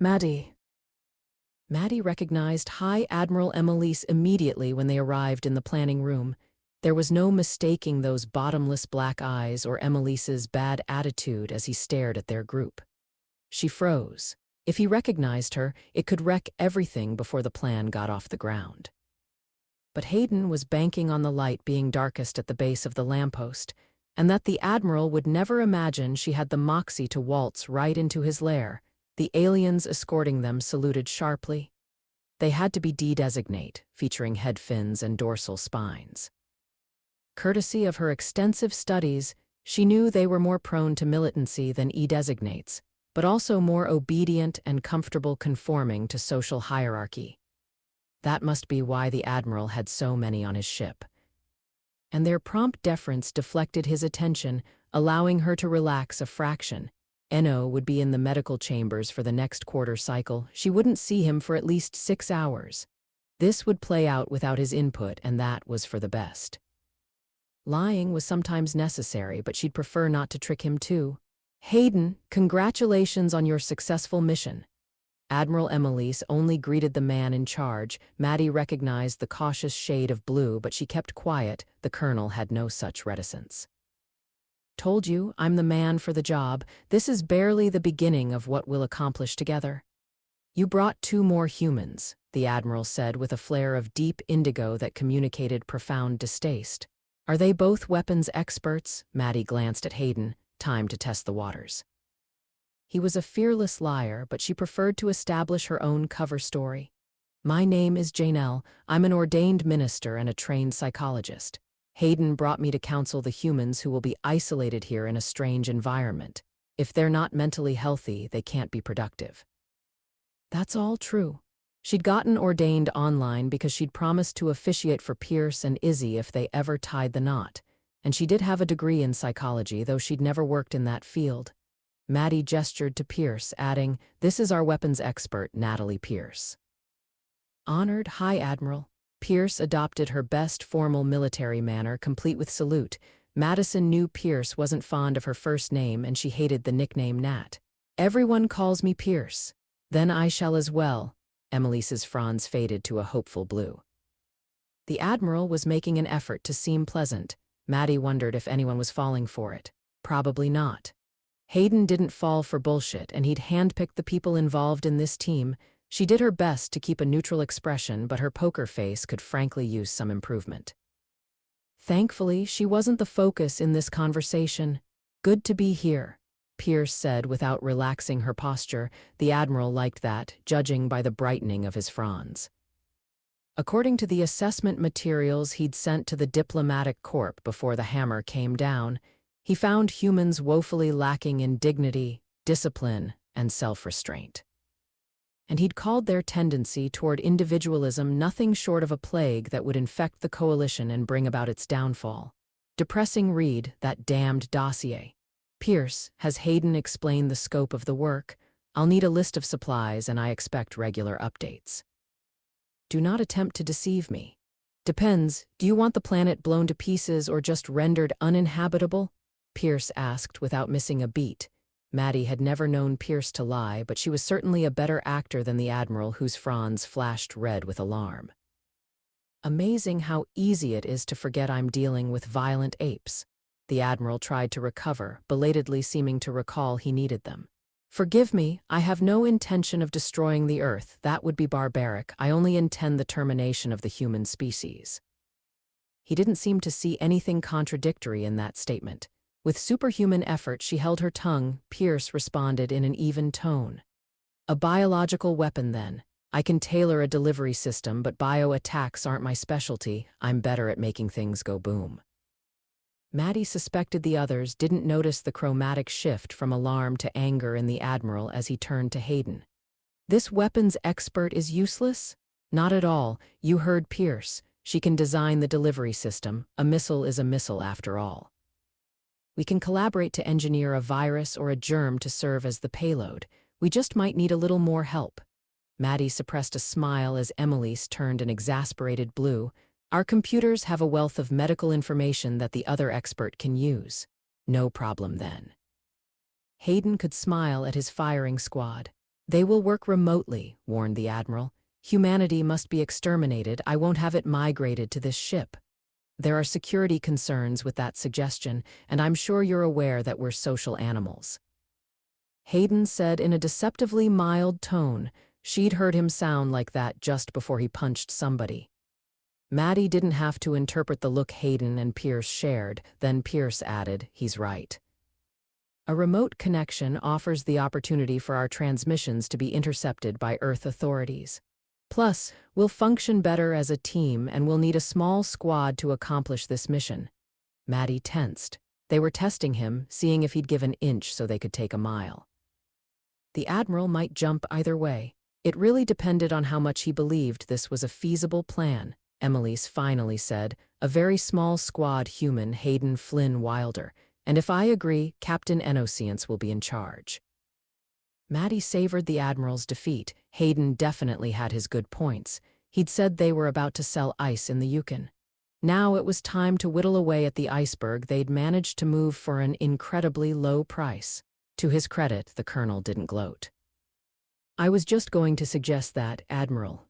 Maddy. Maddy recognized High Admiral Emelise immediately when they arrived in the planning room. There was no mistaking those bottomless black eyes or Emelise's bad attitude as he stared at their group. She froze. If he recognized her, it could wreck everything before the plan got off the ground. But Hayden was banking on the light being darkest at the base of the lamppost, and that the Admiral would never imagine she had the moxie to waltz right into his lair. The aliens escorting them saluted sharply. They had to be D-designate, featuring head fins and dorsal spines. Courtesy of her extensive studies, she knew they were more prone to militancy than E-designates, but also more obedient and comfortable conforming to social hierarchy. That must be why the Admiral had so many on his ship. And their prompt deference deflected his attention, allowing her to relax a fraction. Eno would be in the medical chambers for the next quarter cycle. She wouldn't see him for at least 6 hours. This would play out without his input, and that was for the best. Lying was sometimes necessary, but she'd prefer not to trick him too. Hayden, congratulations on your successful mission. Admiral Emelise only greeted the man in charge. Maddy recognized the cautious shade of blue, but she kept quiet. The colonel had no such reticence. Told you, I'm the man for the job. This is barely the beginning of what we'll accomplish together. You brought 2 more humans, the Admiral said with a flare of deep indigo that communicated profound distaste. Are they both weapons experts? Maddy glanced at Hayden. Time to test the waters. He was a fearless liar, but she preferred to establish her own cover story. My name is Janelle. I'm an ordained minister and a trained psychologist. Hayden brought me to counsel the humans who will be isolated here in a strange environment. If they're not mentally healthy, they can't be productive. That's all true. She'd gotten ordained online because she'd promised to officiate for Pierce and Izzy if they ever tied the knot. And she did have a degree in psychology, though she'd never worked in that field. Maddy gestured to Pierce, adding, "This is our weapons expert, Natalie Pierce." Honored High Admiral. Pierce adopted her best formal military manner, complete with salute. Madison knew Pierce wasn't fond of her first name, and she hated the nickname Nat. Everyone calls me Pierce. Then I shall as well. Emelise's fronds faded to a hopeful blue. The Admiral was making an effort to seem pleasant. Maddy wondered if anyone was falling for it. Probably not. Hayden didn't fall for bullshit, and he'd handpicked the people involved in this team. She did her best to keep a neutral expression, but her poker face could frankly use some improvement. Thankfully, she wasn't the focus in this conversation. Good to be here, Pierce said without relaxing her posture. The Admiral liked that, judging by the brightening of his fronds. According to the assessment materials he'd sent to the diplomatic corps before the hammer came down, he found humans woefully lacking in dignity, discipline, and self-restraint. And he'd called their tendency toward individualism nothing short of a plague that would infect the coalition and bring about its downfall. Depressing read, that damned dossier. Pierce, has Hayden explained the scope of the work? I'll need a list of supplies, and I expect regular updates. Do not attempt to deceive me. Depends, do you want the planet blown to pieces or just rendered uninhabitable? Pierce asked without missing a beat. Maddy had never known Pierce to lie, but she was certainly a better actor than the Admiral, whose fronds flashed red with alarm. Amazing how easy it is to forget I'm dealing with violent apes. The Admiral tried to recover, belatedly seeming to recall he needed them. Forgive me, I have no intention of destroying the Earth. That would be barbaric. I only intend the termination of the human species. He didn't seem to see anything contradictory in that statement. With superhuman effort, she held her tongue. Pierce responded in an even tone. A biological weapon, then. I can tailor a delivery system, but bio-attacks aren't my specialty. I'm better at making things go boom. Maddy suspected the others didn't notice the chromatic shift from alarm to anger in the Admiral as he turned to Hayden. This weapons expert is useless? Not at all. You heard Pierce. She can design the delivery system. A missile is a missile after all. We can collaborate to engineer a virus or a germ to serve as the payload. We just might need a little more help. Maddy suppressed a smile as Emelise turned an exasperated blue. Our computers have a wealth of medical information that the other expert can use. No problem then. Hayden could smile at his firing squad. They will work remotely, warned the admiral. Humanity must be exterminated. I won't have it migrated to this ship. There are security concerns with that suggestion, and I'm sure you're aware that we're social animals. Hayden said in a deceptively mild tone. She'd heard him sound like that just before he punched somebody. Maddy didn't have to interpret the look Hayden and Pierce shared. Then Pierce added, he's right. A remote connection offers the opportunity for our transmissions to be intercepted by Earth authorities. Plus, we'll function better as a team and we'll need a small squad to accomplish this mission. Maddy tensed. They were testing him, seeing if he'd give an inch so they could take a mile. The admiral might jump either way. It really depended on how much he believed this was a feasible plan, Emily's finally said, a very small squad human Hayden Flynn Wilder, and if I agree, Captain Enocience will be in charge. Maddy savored the admiral's defeat. Hayden definitely had his good points. He'd said they were about to sell ice in the Yukon. Now it was time to whittle away at the iceberg they'd managed to move for an incredibly low price. To his credit, the colonel didn't gloat. I was just going to suggest that, Admiral,